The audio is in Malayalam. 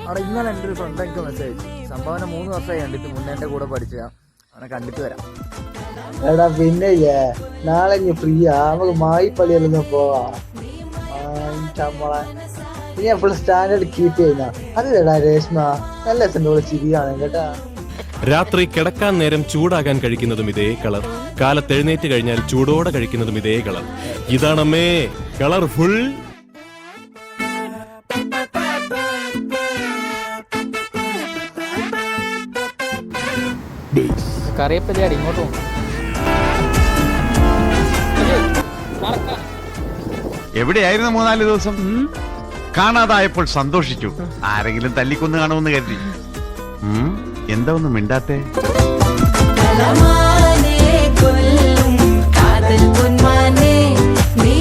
അവിടെ ഇന്നലെ എൻ്റെ ഒരു ഫ്രണ്ട് എനിക്ക് മെസ്സേജ് അയച്ചു. സംഭാവന 3 വർഷമായി കണ്ടിട്ട്, മുന്നേ എൻ്റെ കൂടെ പഠിച്ച അവനെ കണ്ടിട്ട് വരാം. എടാ പിന്നെ നാളെ ഇനി ഫ്രീയാ, നമുക്ക് മായിപ്പള്ളിയിലൊന്ന് പോവാ. നീ എപ്പോഴും സ്റ്റാൻഡേർഡ് കീപ്പ് ചെയ്യുന്ന അതെടാ രേഷ്മ, നല്ല രസമുള്ള ചിരിയാണ് കേട്ടാ. രാത്രി കിടക്കാൻ നേരം ചൂടാകാൻ കഴിക്കുന്നതും ഇതേ കളർ, കാലത്തെഴുന്നേറ്റ് കഴിഞ്ഞാൽ ചൂടോടെ കഴിക്കുന്നതും ഇതേ കളർ. ഇതാണമ്മേ കളർഫുൾ. കറിയപ്പല്ലേ ഇങ്ങോട്ട് പോകും. എവിടെയായിരുന്നു 3-4 ദിവസം? കാണാതായപ്പോൾ സന്തോഷിച്ചു. ആരെങ്കിലും തല്ലിക്കൊന്ന് കാണുമെന്ന് കരുതി. എന്താ ഒന്നും മിണ്ടാത്തേ? കൊല്ലും കാതൽ പൊന്മാനെ നീ